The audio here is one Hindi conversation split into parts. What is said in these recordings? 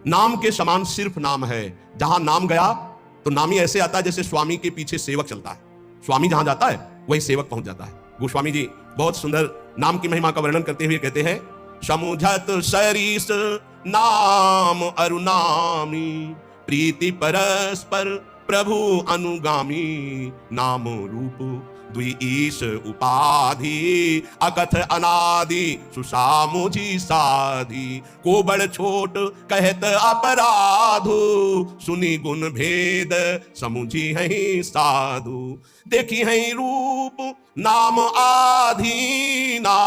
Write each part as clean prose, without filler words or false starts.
नाम के समान सिर्फ नाम है। जहां नाम गया तो नामी ऐसे आता है जैसे स्वामी के पीछे सेवक चलता है। स्वामी जहां जाता है वही सेवक पहुंच जाता है। गोस्वामी जी बहुत सुंदर नाम की महिमा का वर्णन करते हुए कहते हैं, समुझत सरीस नाम अरुनामी, प्रीति परस्पर प्रभु अनुगामी, नाम रूप द्वि ईश उपाधि, अकथ अनादि सुसामुझी साधि, को बड़ छोट कहत अपराधु, सुनी गुण भेद समुझी है साधु, देखी है रूप नाम आधीना,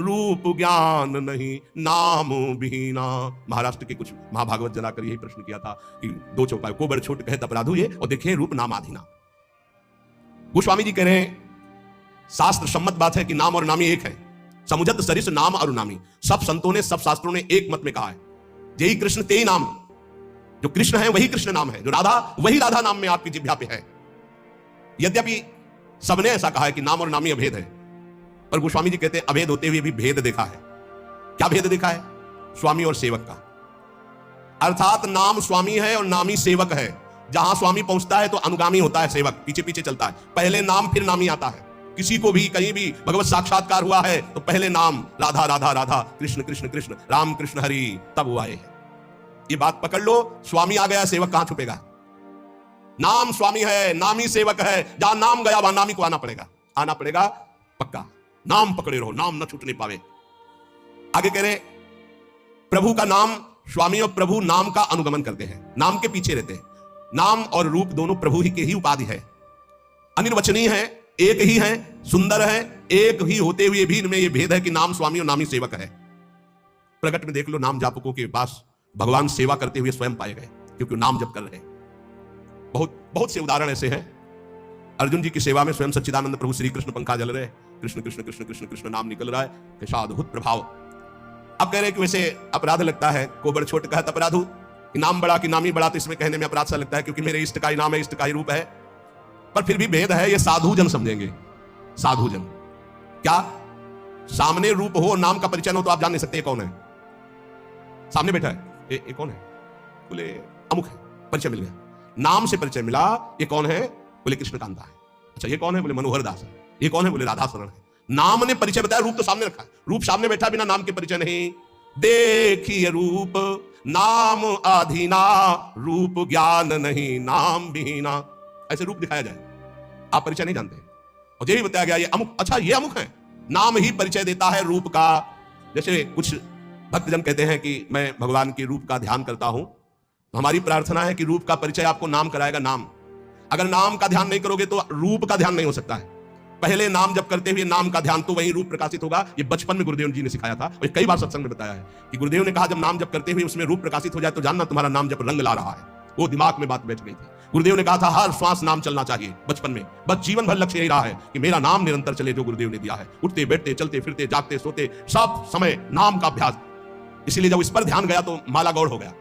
रूप ज्ञान नहीं नाम बिहीना। महाराष्ट्र के कुछ महाभागवत जलाकर यही प्रश्न किया था कि दो चौपाई, को बड़ छोट कहत अपराधु ये, और देखे रूप नाम आधीना। गोस्वामी जी कह रहे हैं शास्त्र सम्मत बात है कि नाम और नामी एक है। समुझत सरिस नाम और नामी, सब संतों ने सब शास्त्रों ने एक मत में कहा है, यही कृष्ण तेई नाम। जो कृष्ण है वही कृष्ण नाम है, जो राधा वही राधा नाम में आपकी जिह्वा पे है। यद्यपि सबने ऐसा कहा है कि नाम और नामी अभेद है, पर गोस्वामी जी कहते हैं अभेद होते हुए भी भेद देखा है। क्या भेद देखा है? स्वामी और सेवक का। अर्थात नाम स्वामी है और नामी सेवक है। जहां स्वामी पहुंचता है तो अनुगामी होता है, सेवक पीछे पीछे चलता है। पहले नाम फिर नामी आता है। किसी को भी कहीं भी भगवत साक्षात्कार हुआ है तो पहले नाम राधा राधा राधा, कृष्ण कृष्ण कृष्ण, राम कृष्ण हरि, तब वो आए हैं। ये बात पकड़ लो, स्वामी आ गया, सेवक कहां छुपेगा? नाम स्वामी है, नामी सेवक है। जहां नाम गया वहां नामी को आना पड़ेगा पक्का। नाम पकड़े रहो, नाम न छूटने पावे। आगे कह रहे प्रभु का नाम, स्वामी और प्रभु नाम का अनुगमन करते हैं, नाम के पीछे रहते हैं। नाम और रूप दोनों प्रभु ही के ही उपाधि है, अनिर्वचनीय है, एक ही है, सुंदर है। एक ही होते हुए भी इनमें यह भेद है कि नाम स्वामी और नामी सेवक है। प्रगट में देख लो, नाम जापकों के पास भगवान सेवा करते हुए स्वयं पाए गए, क्योंकि नाम जप कर रहे हैं। बहुत बहुत से उदाहरण ऐसे हैं। अर्जुन जी की सेवा में स्वयं सच्चिदानंद प्रभु श्री कृष्ण पंखा जल रहे, कृष्ण कृष्ण कृष्ण कृष्ण कृष्ण नाम निकल रहा है, कैसा अद्भुत प्रभाव। अब कह रहे कि वैसे अपराध लगता है, को बड़ छोट कहत अपराधु, नाम बड़ा कि नामी बड़ा, तो इसमें कहने में अपराध सा लगता है क्योंकि मेरे इष्ट का ही नाम है, इष्ट का ही रूप है। पर फिर भी भेद है, ये साधु जन समझेंगे। साधु जन क्या? सामने रूप हो, नाम का परिचय हो तो आप जान नहीं सकते ये कौन है। सामने बैठा है, ये कौन है? बोले अमुक है, परिचय मिल गया। नाम से परिचय मिला, ये कौन है? बोले कृष्णकांता है। अच्छा ये कौन है? बोले मनोहर दास है। ये कौन है? बोले राधा शरण है। नाम ने परिचय बताया, रूप तो सामने रखा है। रूप सामने बैठा, बिना नाम के परिचय नहीं। देखिए रूप नाम आधीना, रूप ज्ञान नहीं नाम बिहीना। ऐसे रूप दिखाया जाए, आप परिचय नहीं जानते। और ये भी बताया गया ये अमुक, अच्छा ये अमुक है। नाम ही परिचय देता है रूप का। जैसे कुछ भक्तजन कहते हैं कि मैं भगवान के रूप का ध्यान करता हूं, तो हमारी प्रार्थना है कि रूप का परिचय आपको नाम कराएगा। नाम, अगर नाम का ध्यान नहीं करोगे तो रूप का ध्यान नहीं हो सकता है। पहले नाम जब करते हुए नाम का ध्यान, तो वही रूप प्रकाशित होगा। ये बचपन में गुरुदेव जी ने सिखाया था, और कई बार सत्संग में बताया है कि गुरुदेव ने कहा जब नाम जब करते हुए उसमें रूप प्रकाशित हो जाए तो जानना तुम्हारा नाम जब रंग ला रहा है। वो दिमाग में बात बैठ गई थी। गुरुदेव ने कहा था हर श्वास नाम चलना चाहिए बचपन में, बस जीवन भर लक्ष्य यही रहा है कि मेरा नाम निरंतर चले, जो गुरुदेव ने दिया है। उठते बैठते चलते फिरते जागते सोते सब समय नाम का अभ्यास। इसीलिए जब इस पर ध्यान गया तो माला गौड़ हो गया।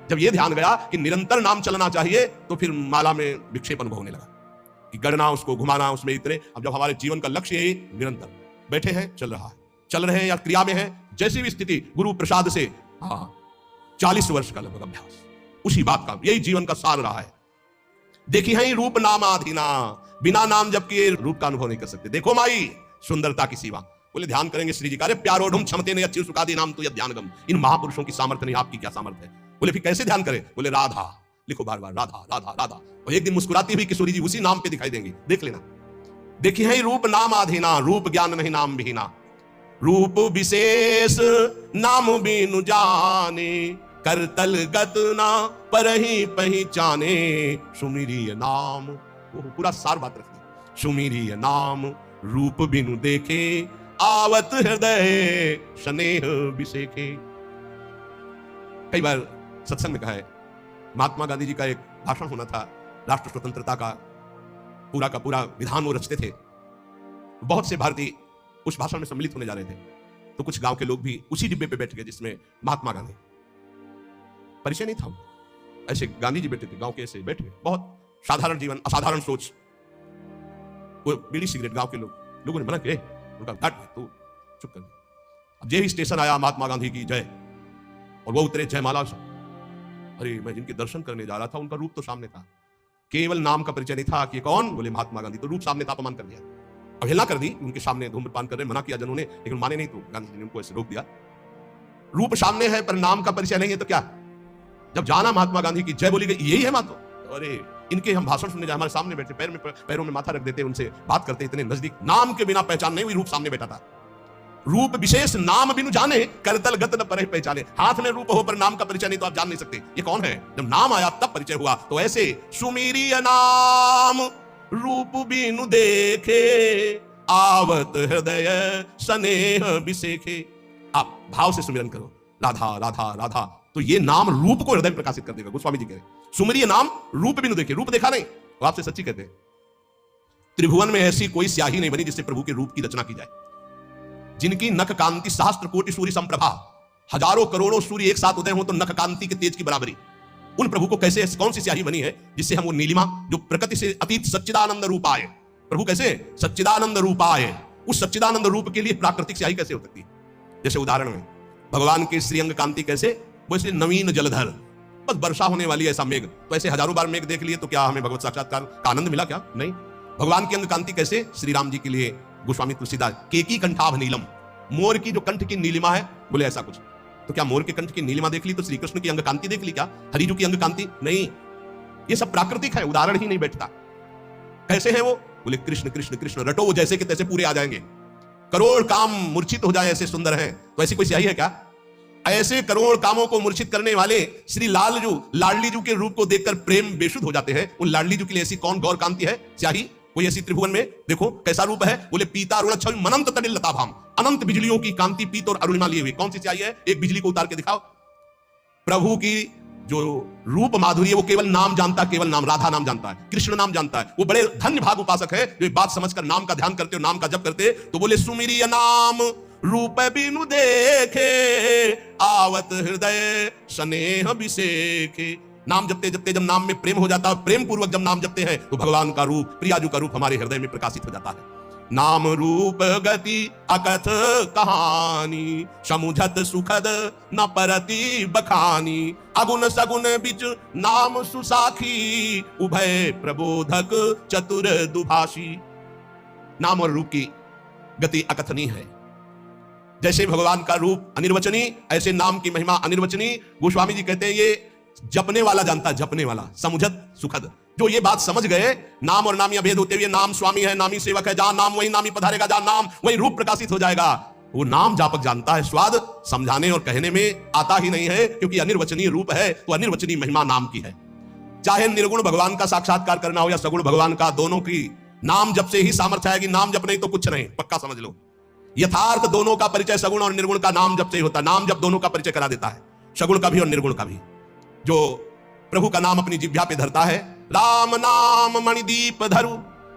जब ये ध्यान गया कि निरंतर नाम चलना चाहिए, तो फिर माला में विक्षेपन होने लगा कि गढ़ना, उसको घुमाना, उसमें इतने। अब जब हमारे जीवन का लक्ष्य यही निरंतर बैठे हैं, चल रहा है, चल रहे हैं या क्रिया में है, जैसी भी स्थिति, गुरु प्रसाद से 40 वर्ष का लगभग अभ्यास, उसी बात का, यही जीवन का सार रहा है। देखी है रूप नाम आधीना, बिना नाम जब किए रूप का अनुभव नहीं कर सकते। देखो माई सुंदरता की सीमा। बोले ध्यान करेंगे श्री जी का, अरे प्यारो ढूंढ क्षमते ने अच्छी सुखा दी नाम तो यह ध्यानगम। इन महापुरुषों की सामर्थ्य नहीं, आपकी क्या सामर्थ्य है? बोले फिर कैसे ध्यान करें? बोले राधा लिखो, बार बार राधा राधा राधा। और एक दिन मुस्कुराती हुई किशोरी जी उसी नाम पे दिखाई देंगी, देख लेना। देखी है रूप नाम आधीना, रूप ज्ञान नहीं नाम बिहीना, रूप विशेष नाम बिनु जाने, करतल गत ना परही पहचाने, सुमिरिय नाम। वो पूरा सार बात रखती, सुमिरिय नाम रूप बिनु देखे, आवत हृदय स्नेह बिसेखे। कई बार सत्संग में कहा है, महात्मा गांधी जी का एक भाषण होना था, राष्ट्र स्वतंत्रता का पूरा विधान वो रचते थे। बहुत से भारतीय उस भाषण में सम्मिलित होने जा रहे थे, तो कुछ गांव के लोग भी उसी डिब्बे पे बैठ गए जिसमें महात्मा गांधी। परिचय नहीं था, ऐसे गांधी जी बैठे थे, गांव के ऐसे बैठे, बहुत साधारण जीवन, असाधारण सोच। वो बीड़ी सिगरेट गांव के लोगों ने मना किया, उनका घाट तू चुप कर। अब ये स्टेशन आया, महात्मा गांधी की जय, और वो उतरे जयमाला से, अरे मैं जिनके दर्शन करने जा रहा था उनका रूप तो सामने था, केवल नाम का परिचय नहीं था कि कौन, बोले महात्मा गांधी। तो रूप सामने था, अपमान कर दिया, अवहेलना कर दी। उनके सामने धूम्रपान कर रहे, मना किया जनों ने, लेकिन माने नहीं, तो गांधी जी ने उनको ऐसे रोक दिया। रूप सामने है पर नाम का परिचय नहीं है तो क्या? जब जाना महात्मा गांधी की जय बोली गई, यही है मातो। अरे इनके हम भाषण सुनने जाए, हमारे सामने बैठे, पैरों में माथा रख देते, उनसे बात करते, इतने नजदीक, नाम के बिना पहचान नहीं हुई, रूप सामने बैठा था। रूप विशेष नाम बिनु जाने, करतल गत न परे पहचाने। हाथ में रूप हो पर नाम का परिचय नहीं तो आप जान नहीं सकते ये कौन है। जब नाम आया तब परिचय हुआ। तो ऐसे सुमीरिय नाम रूप बिनु देखे, आवत हृदय स्नेह विसेखे। आप भाव से सुमिरन करो, राधा राधा राधा, तो ये नाम रूप को हृदय में प्रकाशित कर देगा। गोस्वामी जी कह रहे सुमरिय नाम रूप बिनु देखे, रूप देखा नहीं, वो आपसे सच्ची कहते हैं। त्रिभुवन में ऐसी कोई स्याही नहीं बनी जिससे प्रभु के रूप की रचना की जाए। जिनकी नख कांति सहस्त्र कोटि सूर्य संप्रभा, हजारों करोड़ों सूर्य एक साथ उदय हो तो नख कांति के तेज की बराबरी, उन प्रभु को कैसे, कौन सी स्याही बनी है जिससे हम वो नीलिमा जो प्रकृति से अतीत सच्चिदानंद रूप आए, प्रभु कैसे सच्चिदानंद रूप आए, उस सच्चिदानंद रूप के लिए प्राकृतिक स्याही कैसे हो सकती है। जैसे उदाहरण में भगवान के श्रीअंग कांति कैसे, वैसे नवीन जलधर, बस वर्षा होने वाली ऐसा मेघ। तो ऐसे हजारों बार मेघ देख लिए तो क्या हमें भगवत साक्षात्कार का आनंद मिला क्या? नहीं। भगवान की अंग कांति कैसे, श्री राम जी के लिए गोस्वामी तुलसीदास, केकी कंठाभ नीलम, मोर की जो कंठ की नीलिमा है, बोले ऐसा कुछ। तो क्या मोर के कंठ की नीलिमा देख ली तो श्री कृष्ण की अंग कांति देख ली क्या? हरिजू की अंग कांति नहीं, ये सब प्राकृतिक है, उदाहरण ही नहीं बैठता। कैसे है वो? बोले कृष्ण कृष्ण कृष्ण रटो, वो जैसे कि तैसे पूरे आ जाएंगे, करोड़ काम मूर्छित हो जाए, ऐसे सुंदर है। तो ऐसी कोई स्याही है क्या? ऐसे करोड़ कामों को मूर्छित करने वाले श्री लाडली जू के रूप को देखकर प्रेम बेशुद्ध हो जाते हैं। उन लाडली जू के लिए ऐसी कौन गौर कांति है स्याही कोई ऐसी त्रिभुवन में? देखो कैसा रूप है, बोले पीता अरुण छवि मनंत तनिल लताभाम, अनंत बिजलियों की कांति पीत और अरुणिमा लिए हुई। कौन सी स्याही है? एक बिजली को उतार के दिखाओ। प्रभु की जो रूप माधुरी, वो केवल नाम जानता, केवल नाम, राधा नाम जानता है, कृष्ण नाम जानता है। वो बड़े धन्य भाग उपासक है जो बात समझकर नाम का ध्यान करते हो, नाम का जप करते। तो बोले सुमिरिय नाम रूप बिनु देखे, आवत हृदय स्नेह विसेखे। नाम जपते जपते जब नाम में प्रेम हो जाता है, प्रेम पूर्वक जब नाम जपते हैं तो भगवान का रूप, प्रियाजू का रूप हमारे हृदय में प्रकाशित हो जाता है। नाम रूप गति अकथ कहानी, समुझत सुखद न परति बखानी। अगुण सगुण बिच नाम सुसाखी, उभय प्रबोधक चतुर दुभाषी। नाम और रूप की गति अकथनीय है। जैसे भगवान का रूप अनिर्वचनीय, ऐसे नाम की महिमा अनिर्वचनीय। गोस्वामी जी कहते हैं ये जपने वाला जानता, जपने वाला, समुझत सुखद। जो ये बात समझ गए, नाम और नामी अभेद होते हुए नाम स्वामी है, नामी सेवक है, जहां नाम वही नामी पधारेगा, जहां नाम वही रूप प्रकाशित हो जाएगा। वो नाम जापक जानता है, स्वाद समझाने और कहने में आता ही नहीं है, क्योंकि अनिर्वचनीय रूप है तो अनिर्वचनीय महिमा नाम की है। चाहे निर्गुण भगवान का साक्षात्कार करना हो या सगुण भगवान का, दोनों की नाम जप से ही सामर्थ्य आएगी। नाम जप नहीं तो कुछ नहीं, पक्का समझ लो। यथार्थ दोनों का परिचय सगुण और निर्गुण का नाम जप से ही होता है। नाम जप दोनों का परिचय करा देता है, सगुण का भी और निर्गुण का भी। जो प्रभु का नाम अपनी जिह्वा पे धरता है, राम नाम मणिदीप धरु,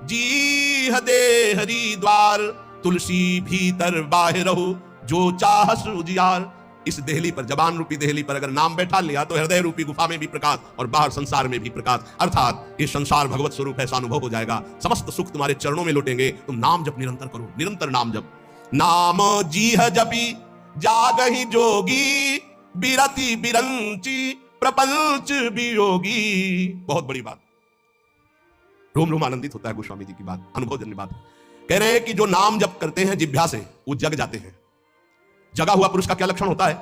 जी दे हरि द्वार, तुलसी भीतर बाहिरहु, जो चाहस उजियार। इस देहली पर, जबान रूपी देहली पर अगर नाम बैठा लिया तो हृदय रूपी गुफा में भी प्रकाश और बाहर संसार में भी प्रकाश। अर्थात ये संसार भगवत स्वरूप ऐसा अनुभव हो जाएगा। समस्त सुख तुम्हारे चरणों में लौटेंगे। तुम नाम जप निरंतर करो, निरंतर नाम जप। नाम जीह जपी जागहि जोगी, बिरति बिरंची प्रपंच वियोगी। बहुत बड़ी बात, रोम रोम आनंदित होता है गोस्वामी जी की बात, अनुभवजन्य बात। कह रहे हैं कि जो नाम जप करते हैं जिह्वा से, वो जग जाते हैं। जगा हुआ पुरुष का क्या लक्षण होता है?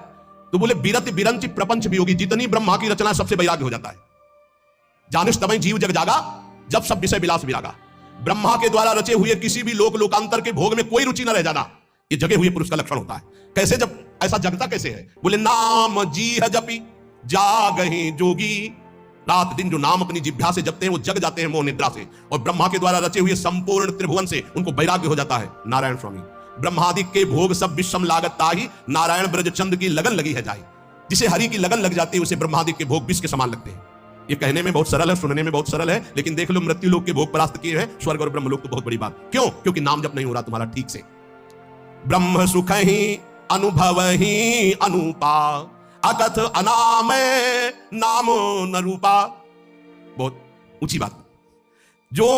तो बोले बिरति बिरंची प्रपंच वियोगी। जितनी ब्रह्मा की रचना सबसे वैराग्य हो जाता है। जानिस तमय जीव जग जागा, जब सब विषय विलास विरागा। ब्रह्मा के द्वारा रचे हुए किसी भी लोक लोकांतर के भोग में कोई रुचि न रह जाना, ये जगे हुए पुरुष का लक्षण होता है। कैसे, जब ऐसा जगता कैसे है? बोले नाम जीह जपी जागहि जोगी। रात दिन जो नाम अपनी जिह्वा से जपते हैं वो जग जाते हैं मोह निद्रा से, और ब्रह्मा के द्वारा रचे हुए संपूर्ण त्रिभुवन से उनको वैराग्य हो जाता है। नारायण स्वामी, ब्रह्मादि के भोग सब विषम लागत ताही, नारायण ब्रज चंद की लगन लगी है जाई। जिसे हरि की लगन लग जाती है उसे ब्रह्मादि के भोग विष के समान लगते हैं। ये कहने में बहुत सरल है, सुनने में बहुत सरल है, लेकिन देख लो मृत्यु लोक के भोग परास्त किए हैं, स्वर्ग और ब्रह्म लोक तो बहुत बड़ी बात। क्यों? क्योंकि नाम जप नहीं हो रहा तुम्हारा ठीक से। ब्रह्म सुख ही अनुभव ही अनुपा, अकथ अनामय नामो न रूपा। बहुत ऊंची बात। जो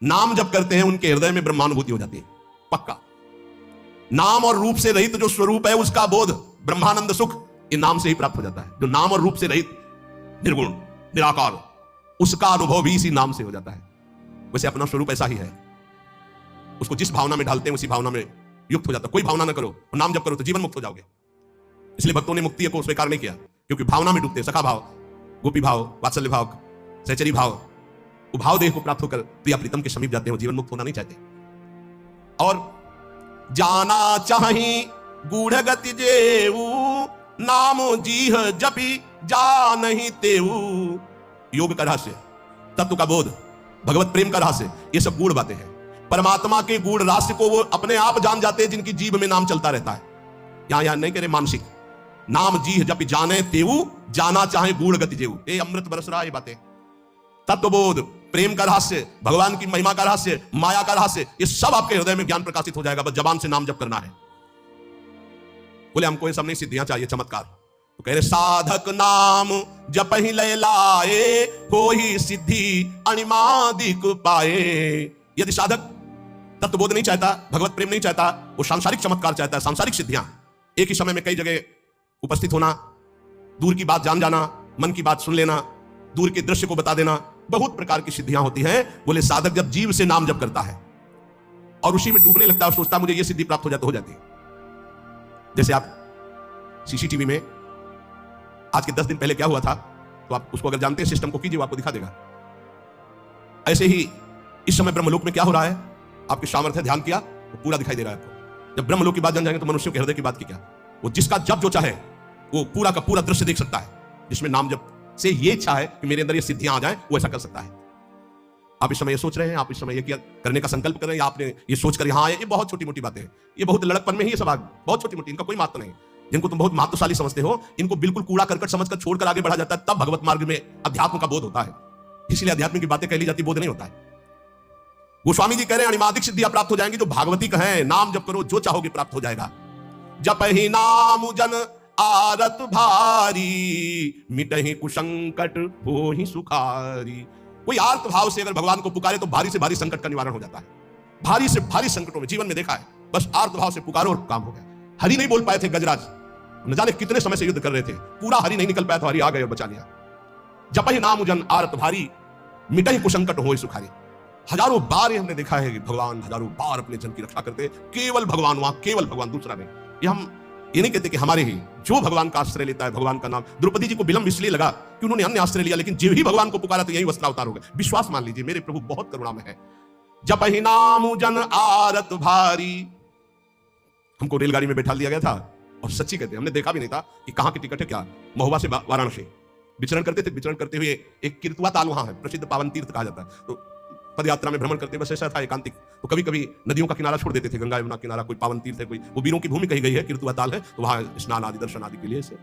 नाम जप करते हैं उनके हृदय में ब्रह्मानुभूति हो जाती है, पक्का। नाम और रूप से रहित जो स्वरूप है उसका बोध, ब्रह्मानंद सुख, ये नाम से ही प्राप्त हो जाता है। जो नाम और रूप से रहित, निर्गुण, निराकार, उसका अनुभव भी इसी नाम से हो जाता है। वैसे अपना स्वरूप ऐसा ही है, उसको जिस भावना में डालते हैं उसी भावना में युक्त हो जाता है। कोई भावना ना करो और नाम जप करो तो जीवन मुक्त हो जाओगे। इसलिए भक्तों ने मुक्ति को स्वीकार नहीं किया, क्योंकि भावना में डूबते, सखा भाव, गोपी भाव, वात्सल्य भाव, सहचरी भाव, वो भाव देह को प्राप्त होकर प्रिया प्रीतम के समीप जाते हैं, जीवन मुक्त होना नहीं चाहते। और जाना चाही गूढ़ गति जेऊ, नाम जीह जपी जा नहीं तेऊ। योग का रहस्य, तत्व का बोध, भगवत प्रेम का रहस्य, ये सब गूढ़ बातें हैं। परमात्मा के गूढ़ रहस्य को वो अपने आप जान जाते हैं जिनकी जीभ में नाम चलता रहता है। यहां नहीं कह रहे मानसिक, नाम जीह जपी जाने तेऊ, जाना चाहे गूढ़ गति जेऊ। ये अमृत बरस रहा है ये बातें। तत्वबोध, प्रेम का रहस्य, भगवान की महिमा का रहस्य, माया का रहस्य, ये सब आपके हृदय में ज्ञान प्रकाशित हो जाएगा, बस जबान से नाम जप करना है। बोले हमको ये सब नहीं, सिद्धियां चाहिए, चमत्कार। तो कह रहे साधक नाम जप ही लय लाए, हो ही सिद्धि अणिमादिक पाए। यदि साधक तत्वबोध नहीं चाहता, भगवत प्रेम नहीं चाहता, वो सांसारिक चमत्कार चाहता है, सांसारिक सिद्धियां, एक ही समय में कई जगह उपस्थित होना, दूर की बात जान जाना, मन की बात सुन लेना, दूर के दृश्य को बता देना, बहुत प्रकार की सिद्धियां होती हैं। बोले साधक जब जीव से नाम जप करता है और उसी में डूबने लगता है और सोचता है मुझे ये सिद्धि प्राप्त हो जाती है। जैसे आप सीसीटीवी में आज के 10 दिन पहले क्या हुआ था, तो आप उसको अगर जानते हैं सिस्टम को कीजिए, वो आपको दिखा देगा। ऐसे ही इस समय ब्रह्मलोक में क्या हो रहा है, आपके सामर्थ्य ध्यान किया तो पूरा दिखाई दे रहा है आपको। जब ब्रह्मलोक की बात जान जाएंगे तो मनुष्यों के हृदय की बात की क्या, वो जिसका जब जो चाहे वो पूरा का पूरा दृश्य देख सकता है। जिसमें नाम जप से ये इच्छा है कि मेरे अंदर ये सिद्धियां आ जाएं, वो ऐसा कर सकता है। आप इस समय ये सोच रहे हैं, आप इस समय ये करने का संकल्प कर रहे हैं, आपने ये सोच कर यहाँ आए, ये बहुत छोटी मोटी बातें हैं, ये बहुत लड़कपन में ही ये सब बहुत छोटी मोटी, इनका कोई महत्व नहीं। जिनको तुम बहुत महत्वशाली समझते हो, इनको बिल्कुल कूड़ा करकट समझकर छोड़कर आगे बढ़ा जाता है, तब भगवत मार्ग में अध्यात्म का बोध होता है। इसलिए अध्यात्म की बातें कह ली जाती, बोध नहीं होता है। गोस्वामी जी कह रहे हैं अणिमादिक सिद्धियां प्राप्त हो जाएंगी जो भागवतिक हैं, नाम जप करो, जो चाहोगे प्राप्त हो जाएगा। जप ही नाम जन आरत भारी, मिटहि कुसंकट हो ही सुखारी। कोई आर्त भाव से अगर भगवान को पुकारे तो भारी से भारी संकट का निवारण हो जाता है। भारी से भारी संकटों में जीवन में देखा है, बस आर्त भाव से पुकारो और काम हो गया। हरि नहीं बोल पाए थे गजराज, न जाने कितने समय से युद्ध कर रहे थे, पूरा हरि नहीं निकल पाया तो हरि आ गए और बचा लिया। जप ही नाम जन आरत भारी, मिटहि कुसंकट हो ही सुखारी। हजारों बार हमने देखा है कि भगवान हजारों बार अपने जन की रक्षा करते, केवल भगवान, वहां केवल भगवान, दूसरा नहीं। ये हम ये नहीं कहते कि हमारे ही, जो भगवान का आश्रय लेता है, भगवान का नाम। द्रौपदी जी को विलंब इसलिए लगा कि उन्होंने अन्य आश्रय लिया, लेकिन जो ही भगवान को पुकारा तो यही वस्त्रावतार हो गया। विश्वास मान लीजिए, मेरे प्रभु बहुत करुणा में है। जप ही नाम जन आरत भारी। हमको रेलगाड़ी में बैठा दिया गया था और सच्ची कहते हमने देखा भी नहीं था कि कहां की टिकट है, क्या महुआ से वाराणसी विचरण करते थे। विचरण करते हुए एक किरतुआ ताल वहां है, प्रसिद्ध पावन तीर्थ कहा जाता है। तो पद यात्रा में भ्रमण करते बस ऐसा था एकांतिक, तो कभी कभी नदियों का किनारा छोड़ देते थे, गंगा यमुना किनारा, कोई पावन तीर्थ है, कोई वो वीरों की भूमि कही गई है, किरतुआ ताल है, तो वहां स्नान आदि दर्शन आदि के लिए से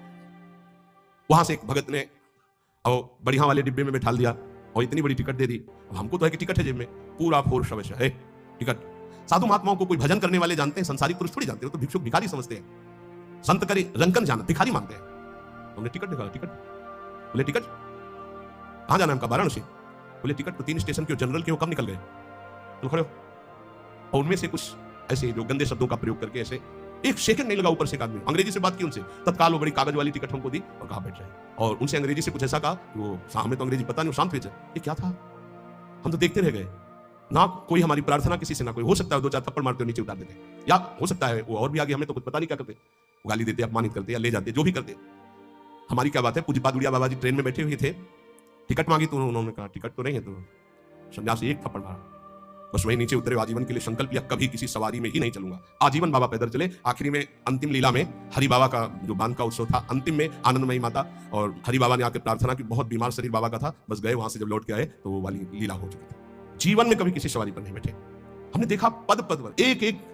वहां से एक भगत ने और बढ़िया वाले डिब्बे में बैठा दिया और इतनी बड़ी टिकट दे दी। हमको तो है कि टिकट है जेब में, पूरा फोर्स अवश्य है टिकट। साधु महात्माओं को कोई भजन करने वाले जानते हैं, संसारिक पुरुष थोड़ी जानते हो, तो भिक्षुक भिखारी समझते हैं। संत करे रंकन जाना, भिखारी मानते हैं। हमने टिकट दिखा, टिकट बोले टिकट कहां जाना है, हमका वाराणसी। बोले टिकट तो 3 स्टेशन के जनरल के हो, कब निकल गए, तो खड़े हो। और उनमें से कुछ ऐसे जो गंदे शब्दों का प्रयोग करके, ऐसे एक सेकंड नहीं लगा, ऊपर से एक आदमी अंग्रेजी से बात की उनसे, तत्काल वो बड़ी कागज वाली टिकट हमको दी और कहा बैठ जाए। और उनसे अंग्रेजी से कुछ ऐसा कहा, वो हमें तो अंग्रेजी पता नहीं, शांत हुए। ये क्या था, हम तो देखते रह गए ना। कोई हमारी प्रार्थना किसी से ना, कोई हो सकता है 2-4 थप्पड़ मारते नीचे उतार देते, या हो सकता है वो और भी आगे, हमें तो कुछ पता नहीं क्या करते, गाली देते, अपमानित करते या ले जाते, जो भी करते। हमारी क्या बात है। पूज्यपाद उड़िया बाबा जी ट्रेन में बैठे हुए थे, टिकट मांगी तो उन्होंने कहा टिकट तो नहीं है, तो सन्यासी एक थप्पड़ मारा, बस वही नीचे उतरे। आजीवन के लिए संकल्प किया, कभी किसी सवारी में ही नहीं चलूंगा। आजीवन बाबा पैदल चले। आखिरी में अंतिम लीला में हरि बाबा का जो बांध का उत्सव था, अंतिम में आनंदमयी माता और हरि बाबा ने आकर प्रार्थना की, बहुत बीमार शरीर बाबा का था, बस गए वहां से। जब लौट के आए तो वो वाली लीला हो चुकी थी। जीवन में कभी किसी सवारी पर नहीं बैठे। हमने देखा पद पद पर एक एक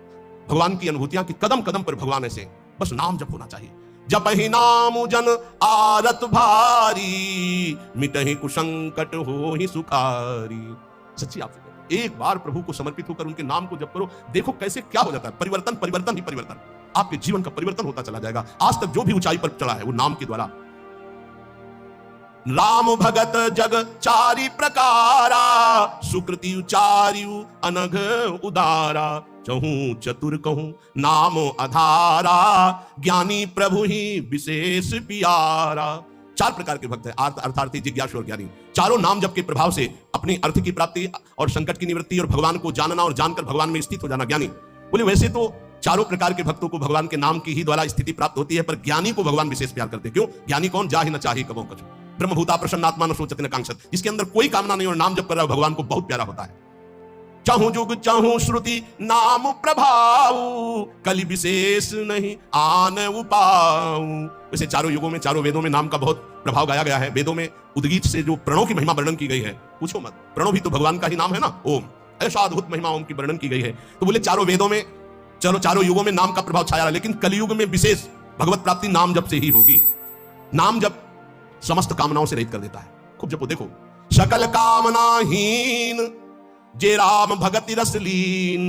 भगवान की अनुभूतियां, कि कदम कदम पर भगवान ऐसे, बस नाम जप होना चाहिए। जप ही नाम जन आरत भारी, मिटहि कुसंकट हो ही सुखारी। सच्ची आपसे एक बार प्रभु को समर्पित होकर उनके नाम को जप करो, देखो कैसे क्या हो जाता है। परिवर्तन, परिवर्तन ही परिवर्तन, आपके जीवन का परिवर्तन होता चला जाएगा। आज तक जो भी ऊंचाई पर चढ़ा है वो नाम के द्वारा। राम भगत जग चारि प्रकारा, सुकृति उचार्यु अनघ उदारा। चहूं चतुर कहूं नाम आधारा, ज्ञानी प्रभु ही विशेष पियारा। चार प्रकार के भक्त हैं, अर्थार्थी, जिज्ञासु और ज्ञानी। चारों नाम जप के प्रभाव से अपनी अर्थ की प्राप्ति और संकट की निवृत्ति और भगवान को जानना और जानकर भगवान में स्थित हो जाना ज्ञानी। बोले वैसे तो चारों प्रकार के भक्तों को भगवान के नाम की ही द्वारा स्थिति प्राप्त होती है, पर ज्ञानी को भगवान विशेष प्यार करते हैं। क्यों? ज्ञानी कौन? जा ही न चाही कबो कछु, ब्रह्मभूता प्रसन्नात्मा न सोचते न कांक्षत, जिसके अंदर कोई कामना नहीं और नाम जप कर रहा है, भगवान को बहुत प्यारा होता है। चाहूं जुग चाहूं श्रुति नाम प्रभाव, कलि विशेष नहीं आन उपाऊ। वैसे चारों युगों में, चारों वेदों में नाम का बहुत प्रभाव गाया गया है। वेदों में उद्गीत से जो प्रणव की महिमा वर्णन की गई है, पूछो मत, प्रणव भी तो भगवान का ही नाम है ना, ओम। ऐसा अद्भुत महिमा ओम की वर्णन की गई है। तो बोले चारों वेदों में, चलो चारों युगों में नाम का प्रभाव छाया, लेकिन कलयुग में विशेष भगवत प्राप्ति नाम जप से ही होगी। नाम जप समस्त कामनाओं से रहित कर देता है। खूब जपो, देखो, सकल कामनाहीन जे राम भगति रस लीन,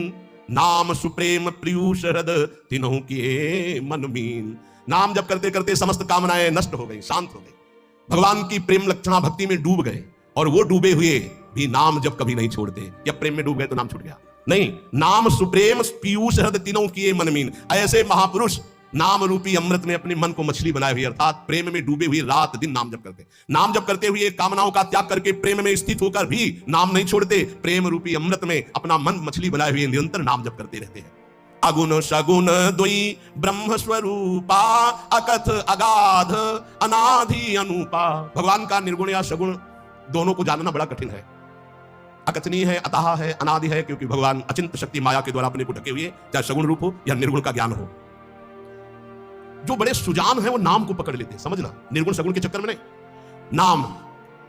नाम सुप्रेम प्रियूष हृद तिन्हों किए मन मीन। नाम जप करते करते समस्त कामनाएं नष्ट हो गई, शांत हो गई, भगवान की प्रेम लक्षणा भक्ति में डूब गए, और वो डूबे हुए भी नाम जप कभी नहीं छोड़ते। या प्रेम में डूब गए तो नाम छूट गया? नहीं, नाम सुप्रेम पीयूष हृद तिन्हों किए मन मीन। ऐसे महापुरुष नाम रूपी अमृत में अपने मन को मछली बनाए हुए, अर्थात प्रेम में डूबे हुए रात दिन नाम जप करते। नाम जप करते हुए कामनाओं का त्याग करके प्रेम में स्थित होकर भी नाम नहीं छोड़ते। प्रेम रूपी अमृत में अपना मन मछली बनाए हुए निरंतर नाम जप करते रहते हैं। अगुण सगुण द्वयी ब्रह्म स्वरूपा, अकथ अगाध अनाधि अनुपा। भगवान का निर्गुण या सगुण दोनों को जानना बड़ा कठिन है। अकथनीय है, अतः है, अनादि है, क्योंकि भगवान अचिंत शक्ति माया के द्वारा अपने को ढके हुए, चाहे सगुण रूप हो या निर्गुण का ज्ञान हो। जो बड़े सुजान है वो नाम को पकड़ लेते हैं, समझना, निर्गुण सगुण के चक्कर में नहीं। नाम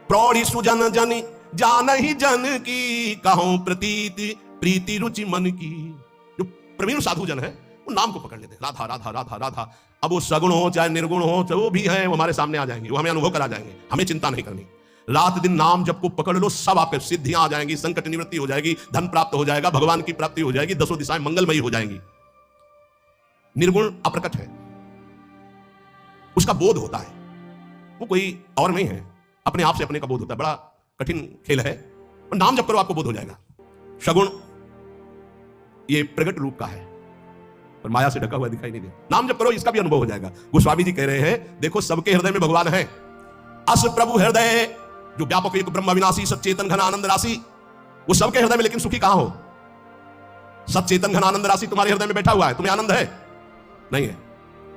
प्रौढ़ी सुजन जन जान ही जन की, कहो प्रतीति प्रीति रुचि मन की। जो प्रवीण साधु जन है वो नाम को पकड़ लेते हैं, राधा राधा राधा राधा। अब वो सगुण हो चाहे निर्गुण हो, तो वो भी है, वो हमारे सामने आ जाएंगे, वो हमें अनुभव करा जाएंगे, हमें चिंता नहीं करनी। रात दिन नाम जब को पकड़ लो, सब आपके सिद्धियां आ जाएंगी, संकट निवृत्ति हो जाएगी, धन प्राप्त हो जाएगा, भगवान की प्राप्ति हो जाएगी, दसों दिशाएं मंगलमयी हो जाएंगी। निर्गुण अप्रकट है, उसका बोध होता है, वो कोई और नहीं है, अपने आप से अपने का बोध होता है। बड़ा कठिन खेल है, और नाम जप करो आपको बोध हो जाएगा। सगुण ये प्रगट रूप का है, पर माया से ढका हुआ दिखाई नहीं दे। नाम जप करो, इसका भी अनुभव हो जाएगा। गोस्वामी जी कह रहे हैं, देखो सबके हृदय में भगवान है। अस प्रभु हृदय, जो व्यापक एक ब्रह्म अविनाशी सच्चेतन घन आनंद राशि, वो सबके हृदय में, लेकिन सुखी कहां हो? सच्चेतन घन आनंद राशि तुम्हारे हृदय में बैठा हुआ है, तुम्हें आनंद है? नहीं है।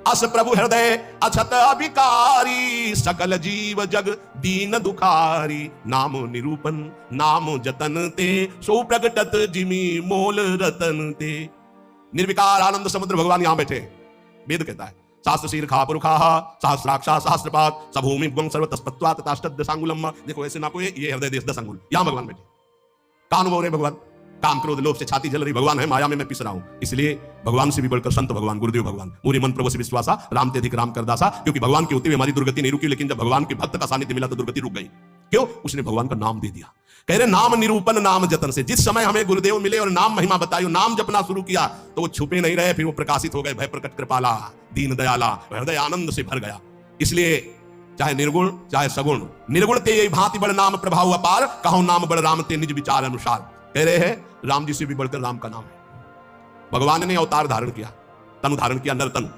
अस प्रभु हृदय अछत अभिकारी, सकल जीव जग दीन दुखारी। नाम निरूपण नाम जतन ते, सो प्रगटत जिमी मोल रतन ते। निर्विकार आनंद समुद्र भगवान यहां बैठे। वेद कहता है, शास्त्र शीर्षा पुरुषा सहस्राक्षा सहस्रपात सभूमि गुण सर्वतस्पत्वा तथाष्टदशांगुलम। देखो ऐसे नापो, ये हृदय देश 10 अंगुल, यहां भगवान बैठे। का अनुभव रहे भगवान? काम क्रोध लोभ से छाती जल रही, भगवान है, माया में मैं पिस रहा हूं। इसलिए भगवान से भी बढ़कर संत भगवान, गुरुदेव भगवान, पूरे मन प्रभु से विश्वासा, राम ते अधिक राम कर दासा। क्योंकि भगवान के होते हुए हमारी दुर्गति नहीं रुकी, लेकिन जब भगवान के भक्त का सानिध्य मिला तो दुर्गति रुक गई। क्यों? उसने भगवान का नाम दे दिया। कह रहे नाम निरूपण नाम जतन से। जिस समय हमें गुरुदेव मिले और नाम महिमा बताई, नाम जपना शुरू किया, तो वो छुपे नहीं रहे, फिर वो प्रकाशित हो गए। भय प्रकट कृपाला दीन दयाला, हृदय आनंद से भर गया। इसलिए चाहे निर्गुण चाहे सगुण, निर्गुण ते भांति बड़ नाम प्रभाव अपार, कहो नाम बड़ राम ते निज विचार अनुसार। कह रहे हैं राम जी से भी बढ़कर राम का नाम है। भगवान ने अवतार धारण किया, तनु धारण किया, नरतन,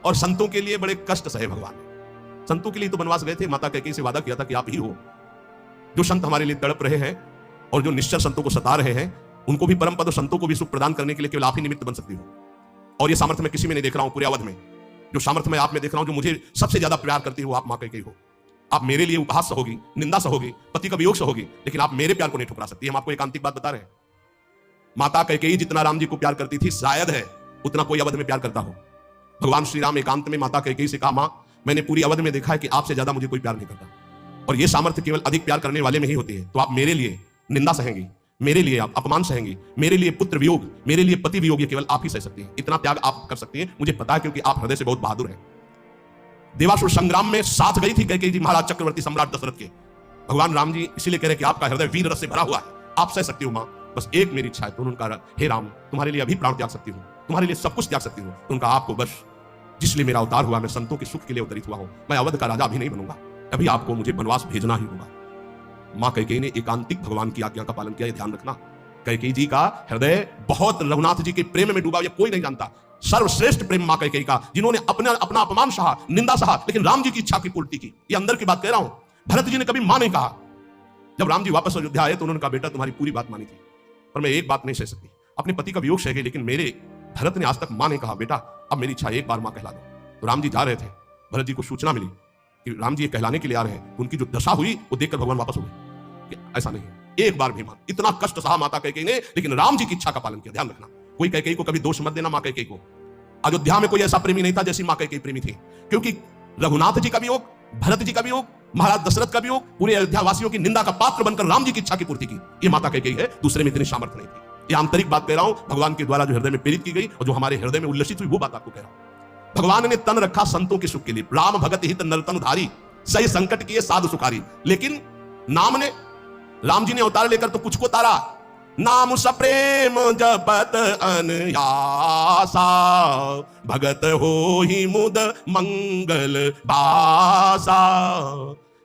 और संतों के लिए बड़े कष्ट सहे भगवान ने। संतों के लिए तो वनवास गए थे, माता कैकेयी से वादा किया था कि आप ही हो। जो संत हमारे लिए तड़प रहे हैं और जो निश्चर संतों को सता रहे हैं, उनको भी परम पद, संतों को भी सुख प्रदान करने के लिए केवल आप ही निमित्त बन सकती हो। और ये सामर्थ्य मैं किसी में नहीं देख रहा हूं पूरे अवध में। जो सामर्थ्य मैं आप में देख रहा हूं, जो मुझे सबसे ज्यादा प्यार करती है, वो आप मां कैकेयी हो। आप मेरे लिए उपहास सहोगी, निंदा सहोगी, पति का वियोग सहोगी, लेकिन आप मेरे प्यार को नहीं ठुकरा सकती। हम आपको एकांतिक बात बता रहे हैं। माता कैकेयी जितना राम जी को प्यार करती थी, शायद है उतना कोई अवध में प्यार करता हो। भगवान श्री राम एकांत में माता कैकेयी से कहा, मां, मैंने पूरी अवध में देखा है कि आपसे ज्यादा मुझे कोई प्यार नहीं करता, और यह सामर्थ्य केवल अधिक प्यार करने वाले में ही होती है। तो आप मेरे लिए निंदा सहेंगी, मेरे लिए आप अपमान सहेंगी, मेरे लिए पुत्र वियोग, मेरे लिए पति वियोग, ये केवल आप ही सह सकती हैं। इतना त्याग आप कर सकती हैं, मुझे पता है, क्योंकि आप हृदय से बहुत बहादुर हैं। देवासुर संग्राम में साथ गई थी कैकेयी जी महाराज चक्रवर्ती सम्राट दशरथ के। भगवान राम जी इसीलिए कह रहे कि आपका हृदय वीर रस से भरा हुआ है, आप सह सकती हो मां, बस एक मेरी इच्छा है। तो उनका, हे राम, तुम्हारे लिए अभी प्राण त्याग सकती हूँ, तुम्हारे लिए सब कुछ त्याग सकती हूँ। तो उनका, आपको बस जिसलिए मेरा अवतार हुआ, मैं संतों के सुख के लिए अवतरित हुआ हूं, मैं अवध का राजा अभी नहीं बनूंगा, अभी आपको मुझे वनवास भेजना ही होगा। मां कैकेयी ने एकांतिक भगवान की आज्ञा का पालन किया। ध्यान रखना, कैकेयी जी का हृदय बहुत रघुनाथ जी के प्रेम में डूबा, ये कोई नहीं जानता। सर्वश्रेष्ठ प्रेम मां कैकेयी का, जिन्होंने अपना अपमान सहा, निंदा सहा, लेकिन राम जी की इच्छा की पूर्ति की। ये अंदर की बात कह रहा हूं। भरत जी ने कभी मां नहीं कहा। जब राम जी वापस अयोध्या आए तो उन्होंने कहा, बेटा तुम्हारी पूरी बात मानी थी, पर मैं एक बात नहीं सह सकती, अपने पति का वियोग सह गई, लेकिन मेरे भरत ने आज तक मां नहीं कहा। बेटा अब मेरी इच्छा एक बार मां कहला दो। तो राम जी जा रहे थे, भरत जी को सूचना मिली कि राम जी ये कहलाने के लिए आ रहे हैं। उनकी जो दशा हुई वो देखकर भगवान वापस हो गए कि ऐसा नहीं है, एक बार भी मान। इतना कष्ट सहा माता कैकेयी ने, लेकिन राम जी की इच्छा का पालन किया। ध्यान रखना, कोई कैकेयी को कभी दोष मत देना। मां कैकेयी को अयोध्या में कोई ऐसा प्रेमी नहीं था जैसी मां कैकेयी प्रेमी थी, क्योंकि रघुनाथ जी का वियोग, भरत जी का वियोग, महाराज दशरथ का वियोग, पूरे अयोध्या वासियों की निंदा का पात्र बनकर राम जी की इच्छा की पूर्ति की। ये माता कैकेयी है, दूसरे में इतनी सामर्थ्य नहीं थी। ये आंतरिक बात कह रहा हूं, भगवान के द्वारा जो हृदय में प्रेरित की गई और जो हमारे हृदय में उल्लसित हुई, वो बात आपको कह रहा हूं। भगवान ने तन रखा संतों के सुख के लिए। राम भगत हित नरतन धारी, सही संकट किए साधु सुखारी। लेकिन नाम ने, राम जी ने अवतार लेकर तो कुछ को तारा। नाम सप्रेम जपत अनयासा, भगत हो ही मुद मंगल बासा।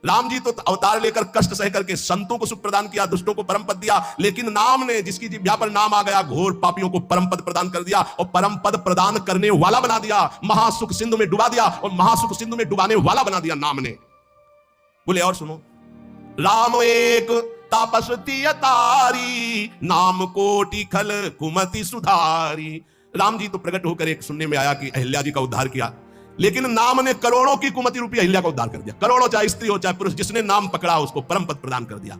राम जी तो अवतार लेकर कष्ट सह करके संतों को सुख प्रदान किया, दुष्टों को परम पद दिया, लेकिन नाम ने, जिसकी जिह्वा पर नाम आ गया, घोर पापियों को परम पद प्रदान कर दिया और परम पद प्रदान करने वाला बना दिया। महासुख सिंधु में डुबा दिया और महासुख सिंधु में डुबाने वाला बना दिया नाम ने। बोले और सुनो, राम एक तापस्ती तारी, नाम कोटि खल कुमति सुधारी। राम जी तो प्रकट होकर एक सुनने में आया कि अहिल्या जी का उद्धार किया, लेकिन नाम ने करोड़ों की कुमति रूपी अहिल्या का उद्धार कर दिया। करोड़ों, चाहे स्त्री हो चाहे पुरुष, जिसने नाम पकड़ा उसको परम पद प्रदान कर दिया।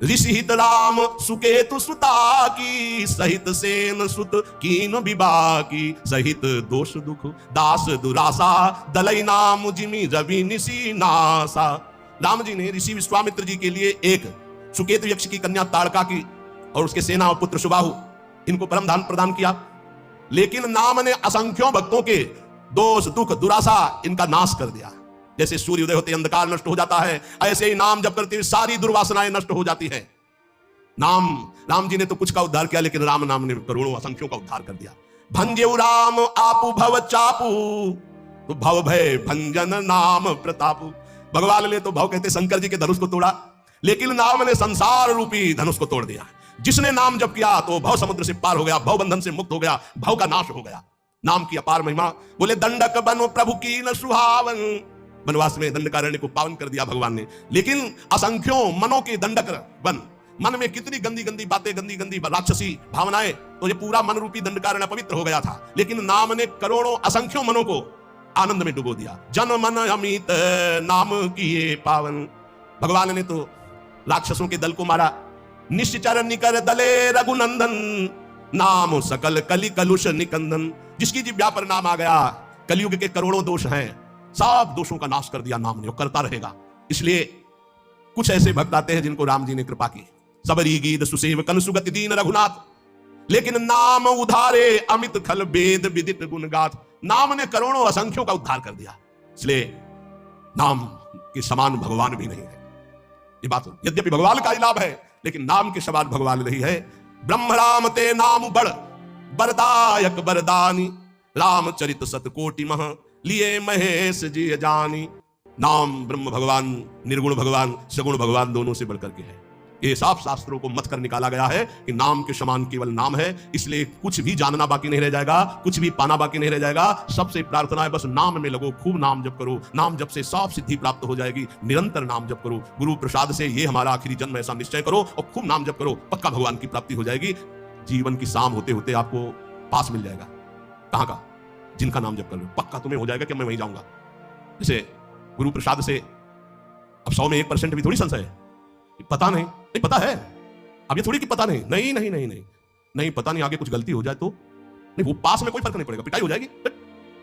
ऋषि हित राम सुकेतु सुता की, सहित सेन सुत कीन विभा की। सहित दोष दुख दास दुरासा, दलई नाम जिमि रवि निसी नासा। राम जी ने ऋषि विश्वामित्र जी के लिए एक सुकेतु यक्ष की कन्या ताड़का की और उसके सेना और पुत्र सुबाहु, इनको परम दान प्रदान किया। लेकिन नाम ने असंख्यों भक्तों के दोष दुख दुरासा इनका नाश कर दिया। जैसे सूर्य उदय होते अंधकार नष्ट हो जाता है, ऐसे ही नाम जप करते हुए सारी दुर्वासनाएं नष्ट हो जाती है। राम जी ने तो कुछ का उद्धार किया, लेकिन राम नाम ने करोड़ों असंख्यों का उद्धार कर दिया। भंजेउ राम आपु भव चापू, तो भव भय भंजन नाम प्रतापु। भगवान ने तो भव कहते शंकर जी के धनुष को तोड़ा, लेकिन नाम ने संसार रूपी धनुष को तोड़ दिया। जिसने नाम जप किया तो भव समुद्र से पार हो गया, भव बंधन से मुक्त हो गया, भव का नाश हो गया। नाम की अपार महिमा। बोले दंडक बनो प्रभु की न सुहावन, वनवास में दंडकारण्य को पावन कर दिया भगवान ने। लेकिन असंख्यों मनों के दंडक बन, मन में कितनी गंदी गंदी बातें, गंदी गंदी राक्षसी भावनाएं, तो ये पूरा मन रूपी दंडकारण्य पवित्र हो गया था। लेकिन नाम ने करोड़ों असंख्यों मनों को आनंद में डुबो दिया। जन मन अमित नाम किए पावन। भगवान ने तो राक्षसों के दल को मारा। निश्चर निकर दले रघुनंदन, नाम सकल कलि कलुष निकंदन। जिसकी जिह्वा पर नाम आ गया, कलयुग के करोड़ों दोष हैं, सब दोषों का नाश कर दिया नाम ने, और करता रहेगा। इसलिए कुछ ऐसे भक्त आते हैं जिनको राम जी ने कृपा की। सबरी गीत सुसेवकन सुगति दीन रघुनाथ, लेकिन नाम उधारे अमित खल वेद विदित गुणगाथ। नाम ने करोड़ों असंख्यों का उद्धार कर दिया। इसलिए नाम के समान भगवान भी नहीं है। ये बात यद्यपि भगवान का ही लाभ है, लेकिन नाम के समान भगवान नहीं है। ब्रह्म राम ते नाम बड़ बरदायक बरदानी, रामचरित सतकोटि मह लिए महेश जी जानी। नाम ब्रह्म भगवान, निर्गुण भगवान, सगुण भगवान दोनों से बढ़कर के है। ये साफ शास्त्रों को मत कर निकाला गया है कि नाम के समान केवल नाम है। इसलिए कुछ भी जानना बाकी नहीं रह जाएगा, कुछ भी पाना बाकी नहीं रह जाएगा। सबसे प्रार्थना है बस नाम में लगो, खूब नाम जप करो। नाम जप से सब सिद्धि प्राप्त हो जाएगी। निरंतर नाम जप करो। गुरु प्रसाद से ये हमारा आखिरी जन्म, ऐसा निश्चय करो और खूब नाम जप करो, पक्का भगवान की प्राप्ति हो जाएगी। जीवन की शाम होते होते आपको पास मिल जाएगा। कहाँ का? जिनका नाम जप कर लो, पक्का तुम्हें हो जाएगा कि मैं वहीं जाऊंगा। जैसे गुरु प्रसाद से अब 100 में 1% भी थोड़ी संशय है। पता नहीं, नहीं पता है। अब ये थोड़ी कि पता नहीं, नहीं नहीं नहीं नहीं नहीं पता नहीं, आगे कुछ गलती हो जाए तो नहीं, वो पास में कोई फर्क नहीं पड़ेगा। पिटाई हो जाएगी,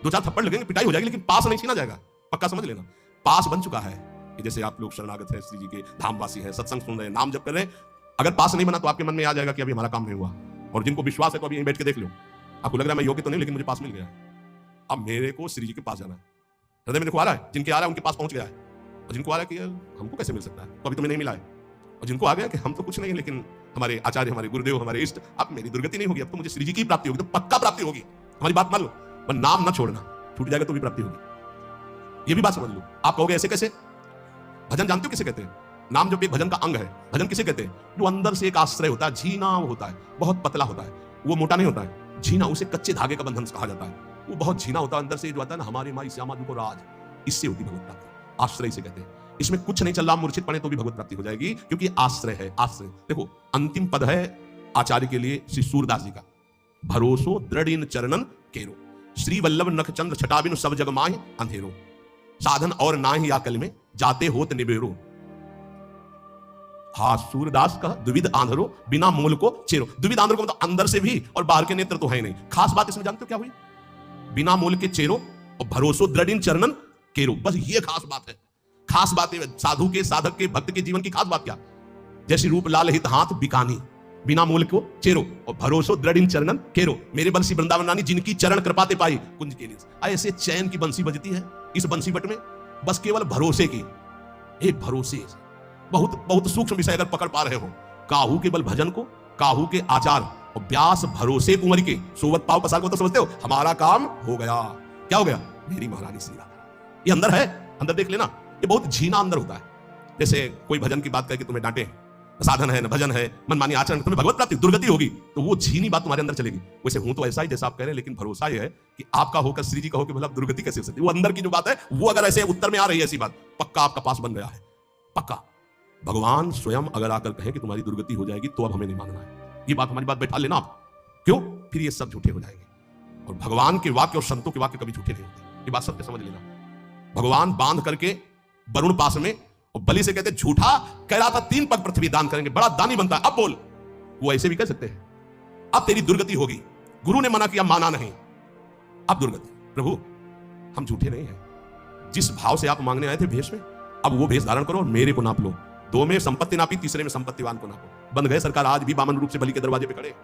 2-4 थप्पड़ लगेंगे, पिटाई हो जाएगी, लेकिन पास नहीं छीना जाएगा। पक्का समझ लेना। पास बन चुका है कि जैसे आप लोग शरणागत हैं, श्री जी के धामवासी हैं, सत्संग सुन रहे हैं, नाम जप कर रहे हैं। अगर पास नहीं बना तो आपके मन में आ जाएगा कि अभी हमारा काम नहीं हुआ। और जिनको विश्वास है तो अभी यहीं बैठ के देख लो। आपको लग रहा है मैं योग्य तो नहीं, लेकिन मुझे पास मिल गया। अब मेरे को श्री जी के पास जाना है। हृदय में देखो आ रहा है, जिनके आ रहा है उनके पास पहुंच गया है। और जिनको आ रहा है कि हमको कैसे मिल सकता है, तो अभी तुम्हें नहीं मिला है। और जिनको आ गया कि हम तो कुछ नहीं, लेकिन हमारे आचार्य, हमारे गुरुदेव, हमारे इष्ट, अब मेरी दुर्गति नहीं होगी, अब तो मुझे श्री जी की प्राप्ति होगी, तो पक्का प्राप्ति होगी। हमारी बात मान लो, पर नाम ना छोड़ना, छूट जाएगा तो भी प्राप्ति होगी। ये भी बात समझ लो। आप कहोगे ऐसे कैसे? भजन जानते हो किसे कहते हैं? नाम जब एक भजन का अंग है। भजन किसे कहते हैं? जो अंदर से एक आश्रय होता है, झीना होता है, बहुत पतला होता है, वो मोटा नहीं होता है। झीना, उसे कच्चे धागे का बंधन कहा जाता है। वो बहुत झीना होता है, अंदर से जो आता है ना, हमारे माई श्यामा जी को राज, इससे होती भगवत प्राप्ति। आश्रय से कहते हैं। इसमें कुछ नहीं चल रहा, मूर्छित पड़े तो भी भगवत प्राप्ति हो जाएगी, क्योंकि आश्रय है। आश्रय देखो, अंतिम पद है आचार्य के लिए श्री सूरदास जी का, भरोसो दृढ़ इन चरणन केरो, श्री वल्लभ नख चंद्र छटाबिन सब जग माहि अंधेरो, साधन और नाहि या कल में जाते होत निबेरो। हाँ, सूरदास का द्विविध आंधरो बिना मूल को चेरो। द्विविध आंधरो को मतलब अंदर से भी और बाहर के नेत्र तो है नहीं। खास बात इसमें जानते हो क्या हुई? बिना मूल के चेरो और भरोसो दृढ़ इन चरणन केरो, बस ये खास बात है। खास बात है साधु के, साधक के, भक्त के जीवन की खास बात क्या? जैसे रूप लाल हित हाथ बिकानी, बिना मूल को चेरो और भरोसो दृढ़ इन चरणन केरो, मेरे बंसी वृंदावन रानी जिनकी चरण कृपाते पाई कुंज के लिए। ऐसे चैन की बंसी बजती है इस बंसी बट में, बस केवल भरोसे की, एक भरोसे। बहुत बहुत सूक्ष्म विषय अगर पकड़ पा रहे हो, काहू के बल भजन को, काहू के आचार और व्यास भरोसे कुंवर के सोवत पाव पसार को तो समझते हो, हमारा काम हो गया। क्या हो गया? मेरी महारानी श्री राधा। ये अंदर है, अंदर देख लेना, ये बहुत झीना अंदर होता है। जैसे कोई भजन की बात करके तुम्हें डांटे, साधन है न भजन है, मनमानी आचरण, तुम्हें भगवत प्राप्ति दुर्गति होगी, तो वो झीनी बात तुम्हारे अंदर चलेगी। वैसे हूं तो ऐसा ही जैसा आप कह रहे हैं, लेकिन भरोसा ये है कि आपका होकर श्री जी का होकर मतलब दुर्गति कैसे हो सकती है? वो अंदर की जो बात है, वो अगर ऐसे उत्तर में आ रही है ऐसी बात, पक्का आपका पास बन गया है, पक्का। भगवान स्वयं अगर आकर कहे कि तुम्हारी दुर्गति हो जाएगी, तो अब हमें नहीं मानना है। ये बात, हमारी बात बैठा लेना आप। क्यों? फिर ये सब झूठे हो जाएंगे। और भगवान के वाक्य और संतों के वाक्य कभी झूठे नहीं होते, ये बात सत्य समझ लेना। भगवान बांध करके वरुण पास में और बलि से कहते झूठा कह रहा था 3 पग पृथ्वी दान करेंगे, बड़ा दानी बनता है, अब बोल। वो ऐसे भी कह सकते हैं, अब तेरी दुर्गति होगी, गुरु ने मना किया, माना नहीं, अब दुर्गति। प्रभु हम झूठे नहीं हैं, जिस भाव से आप मांगने आए थे भेष में, अब वो भेष धारण करो और मेरे को नाप लो। 2 में संपत्ति नापी, तीसरे में संपत्तिवान को नापो। बंद गए सरकार, आज भी बामन रूप से बलि के दरवाजे पे खड़े।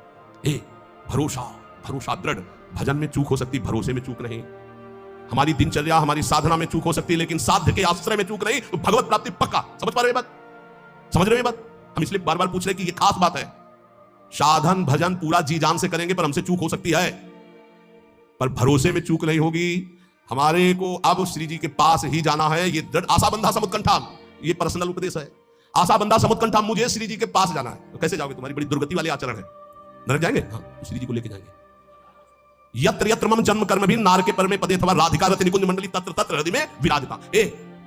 भरोसा, भरोसा दृढ़। भजन में चूक हो सकती, भरोसे में चूक नहीं। हमारी दिनचर्या, हमारी साधना में चूक हो सकती है, लेकिन साध्य के आश्रय में चूक नहीं, तो भगवत प्राप्ति पक्का। समझ पा रहे बात? समझ रहे बात? हम इसलिए बार बार पूछ रहे कि ये खास बात है। साधन भजन पूरा जी जान से करेंगे, पर हमसे चूक हो सकती है, पर भरोसे में चूक नहीं होगी। हमारे को अब श्री जी के पास ही जाना है। ये दृढ़ आशा बंधा समुत्कंठा, ये पर्सनल उपदेश है। आशा बंधा समुत्कंठा, मुझे श्री जी के पास जाना है। तो कैसे जाओगे? तुम्हारी बड़ी दुर्गति वाले आचरण है, नरक जाएंगे। हाँ, श्री जी को लेके जाएंगे। यत्र यत्र मम जन्म कर्म भी नार के पर में पदे अथवा राधिका रति निकुंज मंडली तत्र तत्र हृदय में विराजता।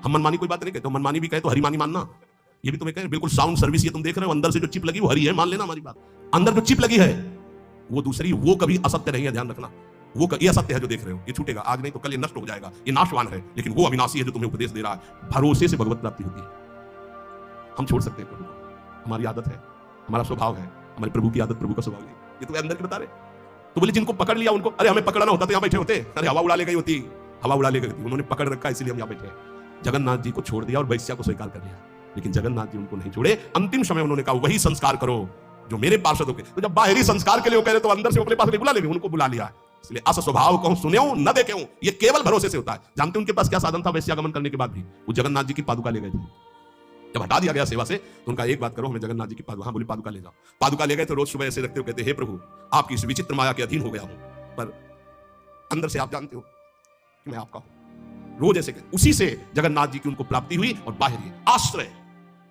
हम मनमानी कोई बात नहीं कहते, मनमानी भी कहे तो हरिमानी मानना, ये भी तुम्हें कहे। बिल्कुल साउंड सर्विस ये तुम देख रहे हो, अंदर से जो चिप लगी वो हरी है, मान लेना हमारी बात। अंदर जो चिप लगी है वो दूसरी, वो कभी असत्य नहीं है, ध्यान रखना। वो ये असत्य है जो देख रहे हो, ये छूटेगा आज नहीं तो कल, ये नष्ट हो जाएगा, ये नाशवान है, लेकिन वो अविनाशी है जो तुम्हें उपदेश दे रहा है। भरोसे से भगवत प्राप्ति होती है। हम छोड़ सकते हैं प्रभु को, हमारी आदत है, हमारा स्वभाव है, हमारे प्रभु की आदत, प्रभु का स्वभाव है। ये तो अंदर के बता रहे। तो बोले जिनको पकड़ लिया उनको, अरे हमें पकड़ना होता तो यहाँ बैठे होते, अरे हवा उड़ा ले गई होती, हवा उड़ा ले गई होती। उन्होंने पकड़ रखा इसलिए हम यहाँ बैठे हैं। जगन्नाथ जी को छोड़ दिया और वैश्या को स्वीकार कर लिया, लेकिन जगन्नाथ जी उनको नहीं छोड़े। अंतिम समय उन्होंने कहा वही संस्कार करो जो मेरे पार्षदों के। तो जब बाहरी संस्कार के लिए वो कह रहे तो अंदर से अपने पास नहीं बुला ले, उनको बुला लिया। इसलिए अस स्वभाव कहूं सुने न देखे, ये केवल भरोसे से होता है। जानते उनके पास क्या साधन था वैश्यागमन करने के बाद भी? वो जगन्नाथ जी की पादुका ले गए थे। जब हटा दिया गया सेवा से तो उनका एक बात करो, हमें जगन्नाथ जी की पादुका, बोले पादुका ले जाओ। पादुका ले गए तो रोज सुबह ऐसे रखते हो, कहते हे प्रभु आपकी इस विचित्र माया के अधीन हो गया हूं, पर अंदर से आप जानते हो कि मैं आपका हूं। रोज ऐसे कहते, उसी से जगन्नाथ जी की उनको प्राप्ति हुई। और बाहरी आश्रय,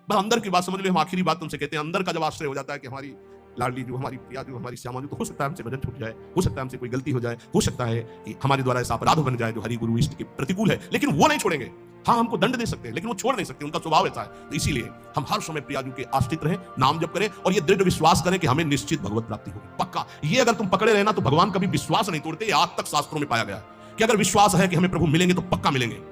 बस अंदर की बात समझ लो। हम आखिरी बात तुमसे कहते हैं, अंदर का जब आश्रय हो जाता है कि हमारी लाडली जो, हमारी प्रिया जो, हमारी श्यामा जो, तो हो सकता है हमसे भजन छूट जाए, हो सकता है हमसे कोई गलती हो जाए, हो सकता है कि हमारे द्वारा ऐसा अपराध बन जाए जो हरि गुरु इष्ट के प्रतिकूल है, लेकिन वो नहीं छोड़ेंगे। हाँ, हमको दंड दे सकते हैं, लेकिन वो छोड़ नहीं सकते, उनका स्वभाव ऐसा है। तो इसीलिए हम हर समय प्रियाजू के आश्रित रहें, नाम जप करें और ये दृढ़ विश्वास करें कि हमें निश्चित भगवत प्राप्ति होगी, पक्का। ये अगर तुम पकड़े रहना तो भगवान कभी विश्वास नहीं तोड़ते। आज तक शास्त्रों में पाया गया है कि अगर विश्वास है कि हमें प्रभु मिलेंगे तो पक्का मिलेंगे।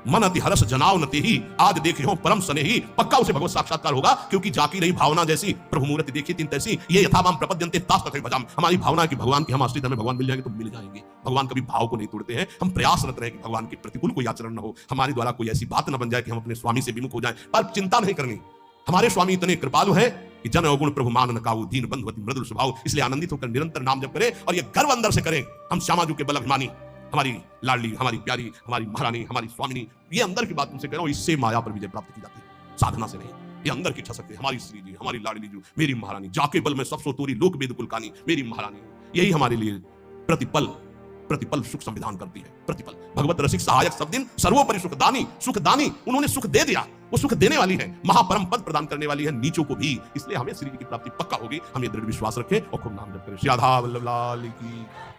मन अति हर्ष जनाव न तेहि, आज देखे हो परम स्नेही, पक्का उसे भगवत साक्षात्कार होगा, क्योंकि जाकी रही भावना जैसी, प्रभु मूर्ति देखी तीन तैसी, ये यथावाम प्रपद्यन्ते तास तथैव भजाम। हमारी भावना की भगवान की हम आश्रित, हमें भगवान मिल जाएंगे तो मिल जाएंगे। भगवान कभी भाव को नहीं तोड़ते हैं। हम प्रयासरत रहे कि भगवान के प्रतिकूल कोई आचरण न हो, हमारे द्वारा कोई ऐसी बात न बन जाए कि हम अपने स्वामी से विमुख हो जाए। पर चिंता नहीं करनी, हमारे स्वामी इतने कृपालु है कि जन अवगुण प्रभु मान न काऊ, दीन बंधु अति मृदुल स्वभाव। इसलिए आनंदित होकर निरंतर नाम जप करें और ये गर्व अंदर से करें, हम श्यामाजू के बल अभिमानी, हमारी लाडली, हमारी प्यारी, हमारी महारानी, हमारी स्वामिनी। ये अंदर की बात तुमसे कह रहा हूं, इससे माया पर विजय प्राप्त की जाती है, साधना से नहीं। ये अंदर की इच्छा शक्ति, हमारी श्री जी, हमारी लाडली जी, मेरी महारानी, जाके बल में सब सो तोरी लोक वेद कुलकानी, मेरी महारानी। यही हमारे लिए प्रतिपल प्रतिपल सुख संविधान करती है। प्रतिपल भगवत रसिक सहायक सब दिन सर्वोपरि सुखदानी, सुखदानी। उन्होंने सुख दे दिया, वो सुख देने वाली है, महापरम पद प्रदान करने वाली है नीचों को भी। इसलिए हमें श्री जी की प्राप्ति पक्का होगी। हम ये दृढ़ विश्वास रखें और खूब नाम जप करें। श्री राधा वल्लभ लाल की।